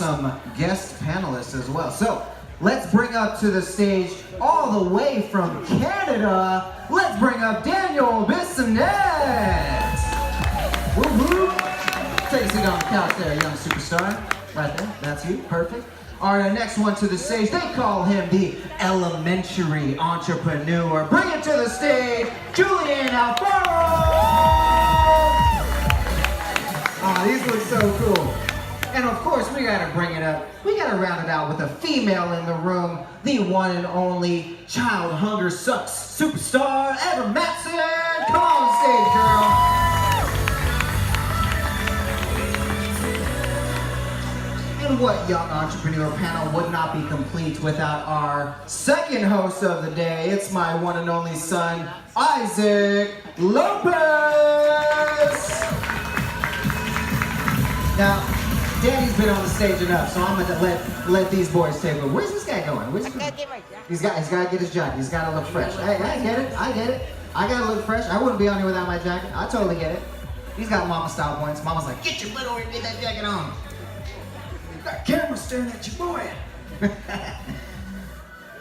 some guest panelists as well. So let's bring up to the stage, all the way from Canada, let's bring up Daniel Bissonette. Woo-hoo. Take a seat on the couch there, young superstar. Right there, that's you, perfect. All right, next one to the stage, they call him the elementary entrepreneur. Bring it to the stage, Julian Alfaro. Oh, these look so cool. And of course, we gotta bring it up. We gotta round it out with a female in the room, the one and only Child Hunger Sucks superstar, Ever Matson. Come on stage, girl. And what young entrepreneur panel would not be complete without our second host of the day? It's my one and only son, Isaac Lopez. Now, Danny's been on the stage enough, so I'm gonna let these boys take it. Where's this guy going? Where's he going? He's got to get his jacket. He's got to look fresh. I get it. I gotta look fresh. I wouldn't be on here without my jacket. I totally get it. He's got mama style points. Mama's like, get your butt over here and get that jacket on. That camera staring at you, boy.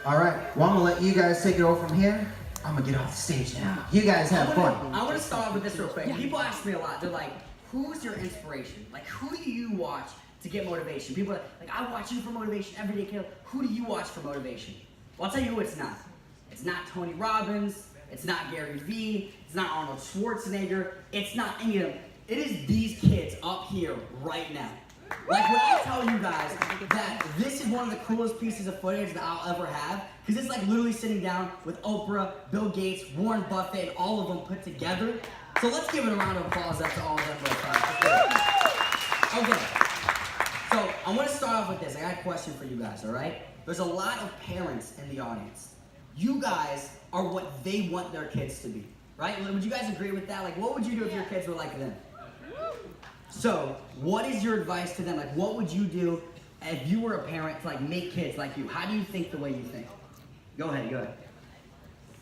All right. Well, I'm gonna let you guys take it over from here. I'm gonna get off the stage now. You guys have fun. I want to start off with this real quick. People ask me a lot. They're like, who's your inspiration? Like, who do you watch to get motivation? People are like, I watch you for motivation every day, Caleb. Who do you watch for motivation? Well, I'll tell you who it's not. It's not Tony Robbins. It's not Gary Vee. It's not Arnold Schwarzenegger. It's not any of them. It is these kids up here right now. Like, when I tell you guys that this is one of the coolest pieces of footage that I'll ever have, because it's like literally sitting down with Oprah, Bill Gates, Warren Buffett, and all of them put together. So let's give it a round of applause up to all of them. Okay, so I want to start off with this. I got a question for you guys, all right? There's a lot of parents in the audience. You guys are what they want their kids to be, right? Would you guys agree with that? Like, what would you do if your kids were like them? So, what is your advice to them? Like, what would you do if you were a parent to like make kids like you? How do you think the way you think? Go ahead.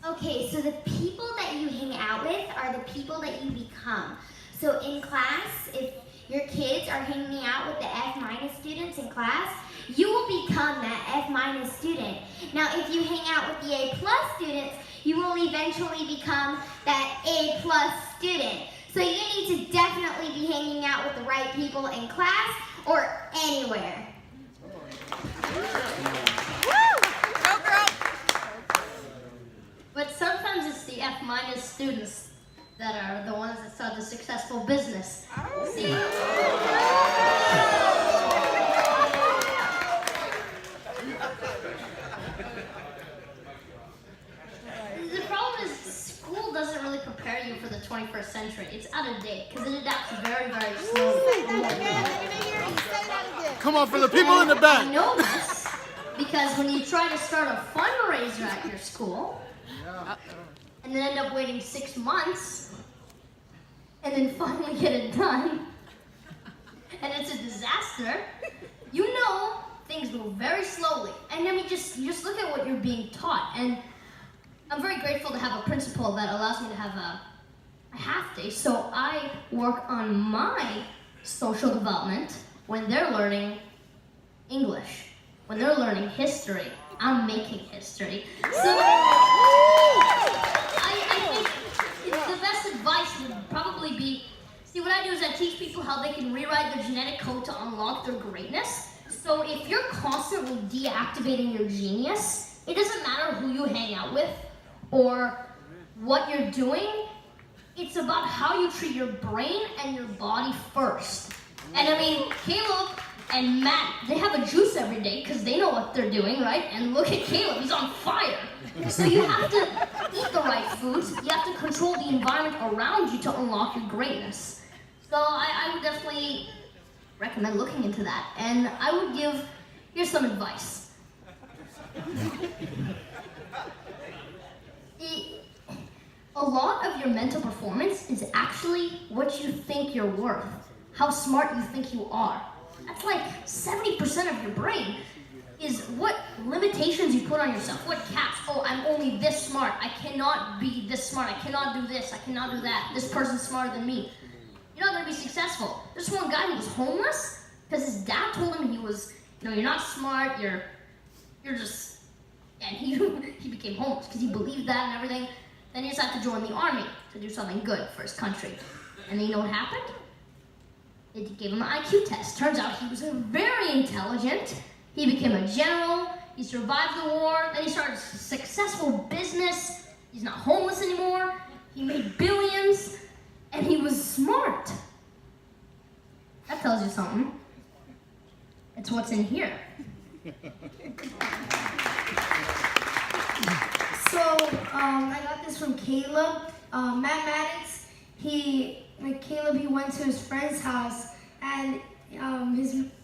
Okay, so the people that you hang out with are the people that you become. So in class, if your kids are hanging out with the F- students in class, you will become that F- student. Now, if you hang out with the A+ students, you will eventually become that A+ student. So you need to definitely be hanging out with the right people in class or anywhere. Go girl! But sometimes it's the F- students that are the ones that start the successful business. See? The problem is school doesn't really prepare you for the 21st century. It's out of date because it adapts very, very slowly. Come on, for the people in the back. I know this because when you try to start a fundraiser at your school, and then end up waiting 6 months, and then finally get it done, and it's a disaster, you know things move very slowly. And I mean, just look at what you're being taught. And I'm very grateful to have a principal that allows me to have a half day, so I work on my social development when they're learning English. When they're learning history, I'm making history. So I think the best advice would probably be, see, what I do is I teach people how they can rewrite their genetic code to unlock their greatness. So if you're constantly deactivating your genius, it doesn't matter who you hang out with or what you're doing. It's about how you treat your brain and your body first. And I mean, Caleb and Matt, they have a juice every day because they know what they're doing, right? And look at Caleb, he's on fire. So you have to eat the right foods. You have to control the environment around you to unlock your greatness. So I would definitely recommend looking into that. And I would give, here's some advice. A lot of your mental performance is actually what you think you're worth, how smart you think you are. That's like 70% of your brain is what limitations you put on yourself, what caps. Oh, I'm only this smart. I cannot be this smart. I cannot do this. I cannot do that. This person's smarter than me. You're not going to be successful. There's one guy who was homeless, because his dad told him he was, you're not smart, you're just, and he became homeless because he believed that and everything. Then he decided to join the army to do something good for his country. And then you know what happened? It gave him an IQ test. Turns out he was very intelligent. He became a general. He survived the war. Then he started a successful business. He's not homeless anymore. He made billions. And he was smart. That tells you something. It's what's in here. So, I got this from Caleb. Maddix, he went to his friend's house, and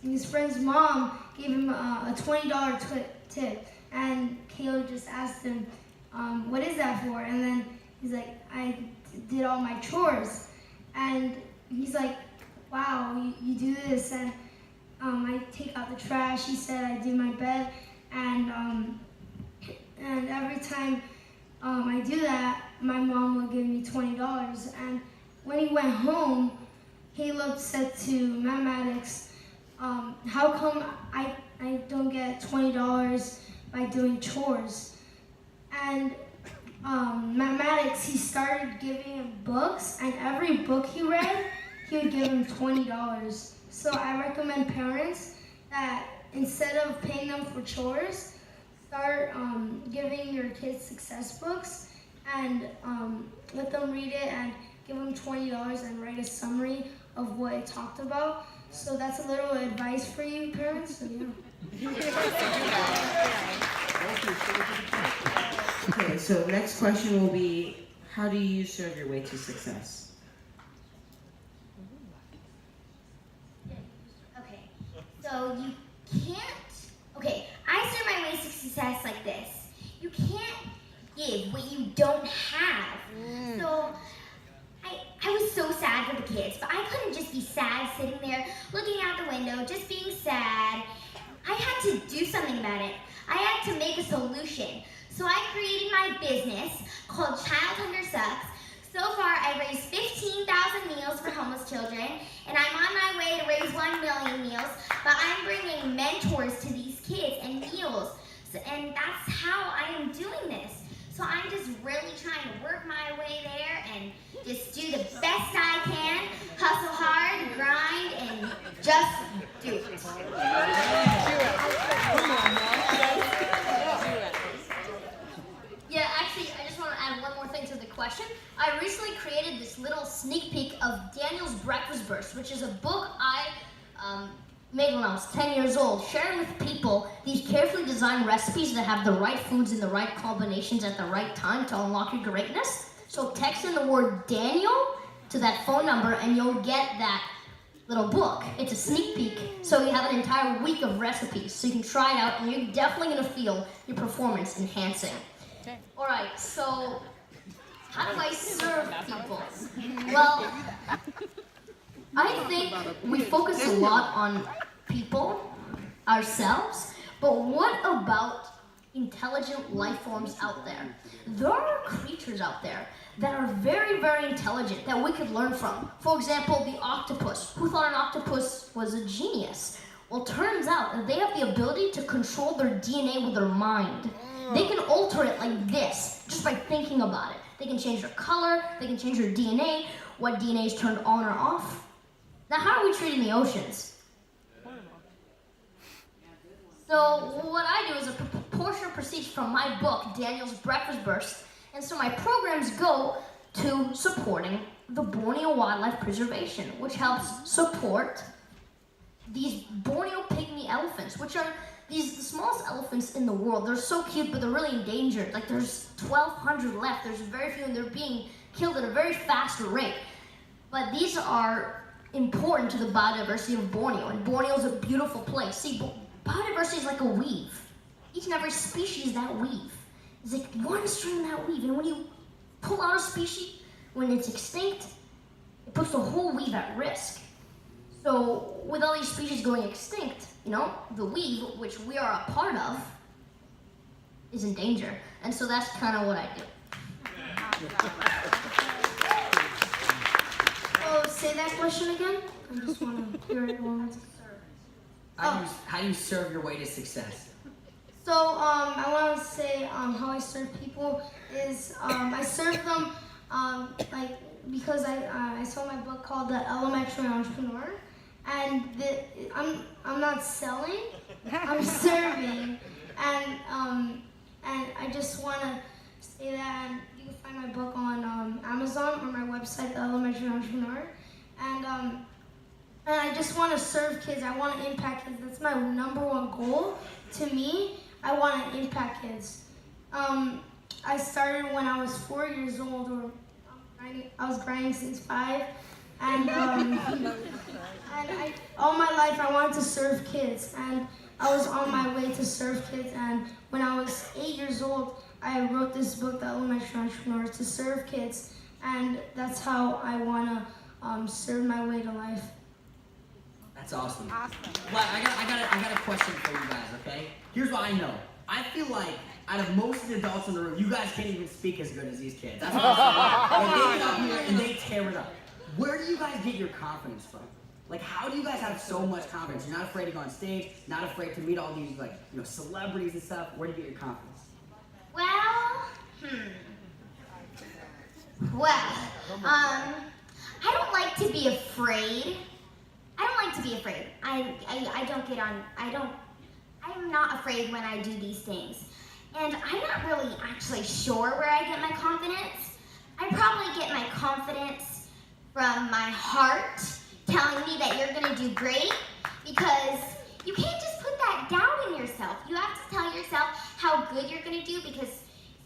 his friend's mom gave him a $20 tip, and Caleb just asked him, what is that for? And then he's like, I did all my chores. And he's like, wow, you do this, and I take out the trash. He said I do my bed, and every time I do that, my mom will give me $20. And when he went home, Caleb said to Maddix, how come I don't get $20 by doing chores? And Maddix, he started giving him books, and every book he read, he would give him $20. So I recommend parents that instead of paying them for chores, start giving your kids success books and let them read it and give them $20 and write a summary of what it talked about. So that's a little advice for you parents. So, yeah. Okay, so next question will be, how do you serve your way to success? Okay, so you can't, okay, I serve my way to success like this. You can't give what you don't have. So I was so sad for the kids, but I couldn't just be sad sitting there looking out the window, just being sad. I had to do something about it. I had to make a solution. So I created my business called Child Hunger Sucks. So far, I've raised 15,000 meals for homeless children, and I'm on my way to raise 1 million meals, but I'm bringing mentors to these kids and meals, and that's how I am doing this. So I'm just really trying to work my way there and just do the best I can, hustle hard, grind, and just do it. Yeah, actually, I just want to add one more thing to the question. I recently created this little sneak peek of Daniel's Breakfast Burst, which is a book I made when I was 10 years old, sharing with people these carefully designed recipes that have the right foods in the right combinations at the right time to unlock your greatness. So text in the word Daniel to that phone number and you'll get that little book. It's a sneak peek, so you have an entire week of recipes, so you can try it out and you're definitely going to feel your performance enhancing. Alright, so how do I serve people? Well, I think we focus a lot on people, ourselves, but what about intelligent life forms out there? There are creatures out there that are very, very intelligent that we could learn from. For example, the octopus. Who thought an octopus was a genius? Well, turns out that they have the ability to control their DNA with their mind. They can alter it like this, just by thinking about it. They can change their color, they can change their DNA, what DNA is turned on or off. Now, how are we treating the oceans? So, what I do is a portion proceeds from my book, Daniel's Breakfast Burst, and so my programs go to supporting the Borneo wildlife preservation, which helps support these Borneo pygmy elephants, which are the smallest elephants in the world. They're so cute, but they're really endangered. Like, there's 1,200 left. There's very few, and they're being killed at a very fast rate. But these are important to the biodiversity of Borneo, and Borneo is a beautiful place. See, biodiversity is like a weave. Each and every species that weave is like one string in that weave, and when you pull out a species, when it's extinct, it puts the whole weave at risk. So with all these species going extinct, you know, the weave, which we are a part of, is in danger. And so that's kind of what I do. Oh, say that question again. I just want to hear it once. How do you serve your way to success? So I want to say how I serve people is I serve them like because I saw my book called The Elementary Entrepreneur, and I'm not selling, I'm serving, and I just want to say that you can find my book on Amazon or my website, The Elementary Entrepreneur, and I just want to serve kids. I want to impact kids. That's my #1 goal. To me, I want to impact kids. I started when I was 4 years old, or I was grinding since 5, and all my life I wanted to serve kids, and I was on my way to serve kids. And when I was 8 years old, I wrote this book, The Elementary Entrepreneur, to serve kids, and that's how I want to serve my way to life. That's awesome. Well, I got a question for you guys, okay? Here's what I know. I feel like out of most of the adults in the room, you guys can't even speak as good as these kids. That's what I'm saying. They get up here and they tear it up. Where do you guys get your confidence from? Like, how do you guys have so much confidence? You're not afraid to go on stage, not afraid to meet all these, like, you know, celebrities and stuff. Where do you get your confidence? I don't like to be afraid. I'm not afraid when I do these things. And I'm not really actually sure where I get my confidence. I probably get my confidence from my heart telling me that you're gonna do great, because you can't just put that doubt in yourself. You have to tell yourself how good you're gonna do, because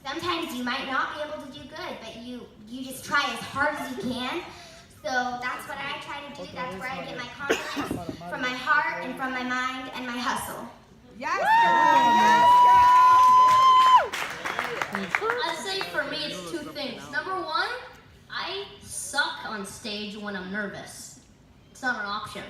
sometimes you might not be able to do good, but you just try as hard as you can. So that's what I try to do. That's where I get my confidence, from my heart and from my mind and my hustle. Yes, girl! I'd say for me it's 2 things. Number 1, I suck on stage when I'm nervous. It's not an option.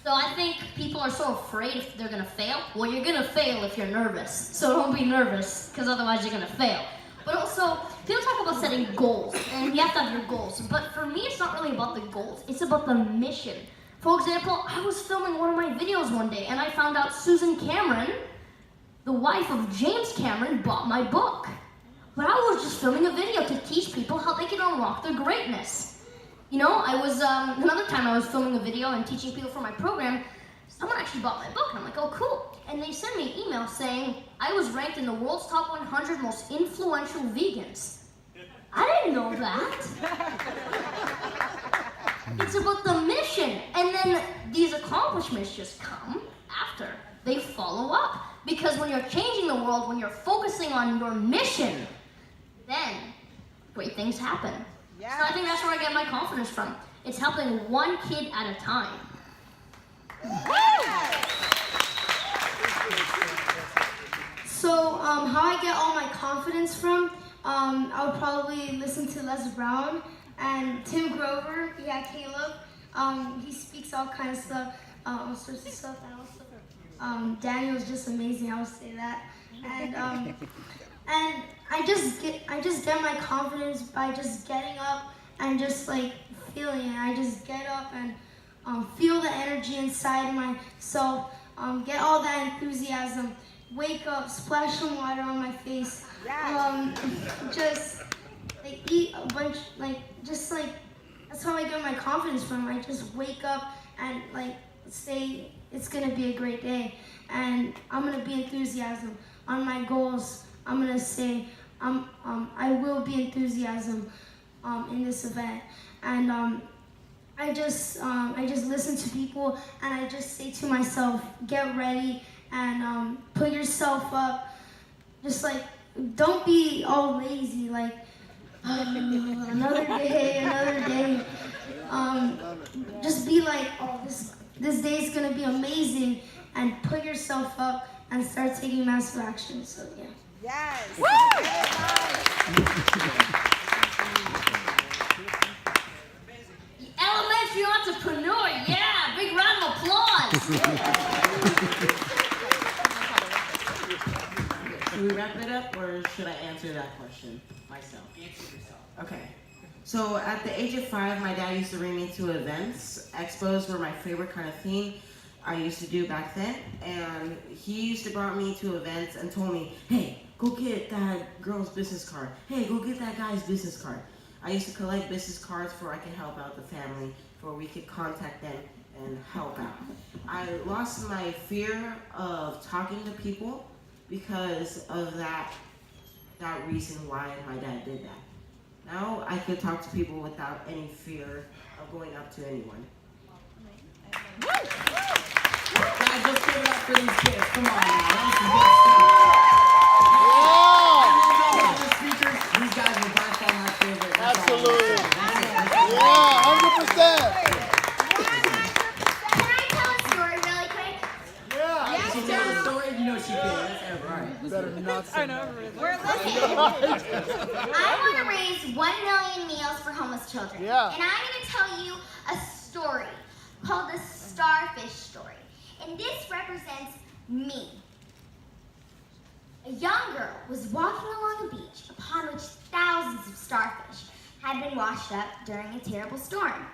So I think people are so afraid if they're gonna fail. Well, you're gonna fail if you're nervous. So don't be nervous, because otherwise you're gonna fail. But also, people talk about setting goals, and you have to have your goals. But for me, it's not really about the goals. It's about the mission. For example, I was filming one of my videos one day, and I found out Susan Cameron, the wife of James Cameron, bought my book. But I was just filming a video to teach people how they can unlock their greatness. You know, I was, another time I was filming a video and teaching people for my program, someone actually bought my book, and I'm like, oh, cool. And they sent me an email saying I was ranked in the world's top 100 most influential vegans. I didn't know that. It's about the mission. And then these accomplishments just come after. They follow up. Because when you're changing the world, when you're focusing on your mission, then great things happen. Yes. So I think that's where I get my confidence from. It's helping one kid at a time. So how I get all my confidence from, I would probably listen to Les Brown and Tim Grover, Caleb. He speaks all kinds of stuff, all sorts of stuff, and also Daniel's just amazing. I would say that, and I just get my confidence by just getting up and just like feeling it. I just get up and feel the energy inside myself, get all that enthusiasm, wake up, splash some water on my face, just like eat a bunch, just that's how I get my confidence from. I just wake up and like say it's gonna be a great day, and I'm gonna be enthusiasm on my goals. I'm gonna say I will be enthusiasm in this event, and I just listen to people, and I just say to myself, get ready and put yourself up. Just like, don't be all lazy, like another day. Just be like, oh, this day is gonna be amazing, and put yourself up and start taking massive action. So yeah. Yes. Woo! Elementary entrepreneur, yeah! Big round of applause! Should we wrap it up, or should I answer that question myself? Answer yourself. Okay. So at the age of 5, my dad used to bring me to events. Expos were my favorite kind of thing. I used to do back then, and he used to bring me to events and told me, hey, go get that girl's business card. Hey, go get that guy's business card. I used to collect business cards for I could help out the family, for we could contact them and help out. I lost my fear of talking to people because of that reason why my dad did that. Now I could talk to people without any fear of going up to anyone. Guys, let's give it up for these kids. Come on now. That was some good stuff. I love all the speakers. These guys were by far my favorite. Absolutely. Can Yeah, 100%. I tell a story really quick? Yeah. If she tells a story, you know she can. That's ever. All right. Let's Better do it. not say that. We're listening. I want to raise 1 million meals for homeless children. Yeah. And I'm going to tell you a story called the Starfish Story. And this represents me. A young girl was walking along a beach upon which thousands of starfish had been washed up during a terrible storm.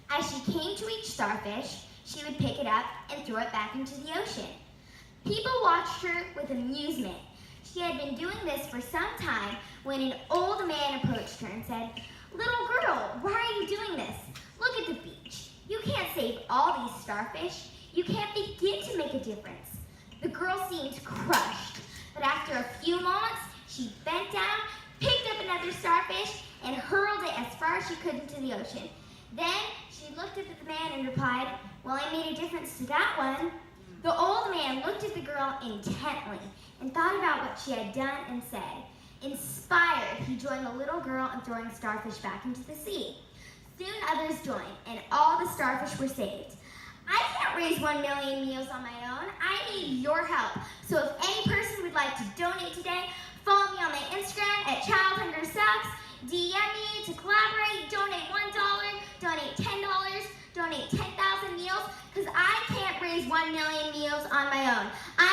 As she came to each starfish, she would pick it up and throw it back into the ocean. People watched her with amusement. She had been doing this for some time when an old man approached her and said, "Little girl, why are you doing this? Look at the beach. You can't save all these starfish. You can't begin to make a difference." The girl seemed crushed, but after a few moments, she bent down, picked up another starfish, and hurled it as far as she could into the ocean. Then she looked up at the man and replied, "Well, I made a difference to that one." The old man looked at the girl intently and thought about what she had done and said. Inspired, he joined the little girl in throwing starfish back into the sea. Soon others joined, and all the starfish were saved. I can't raise 1 million meals on my own. I need your help. So if any person would like to donate today, follow me on my Instagram at Child Hunger Sucks. DM me to collaborate. Donate $1, donate $10, donate 10,000 meals, because I can't raise 1 million meals on my own. I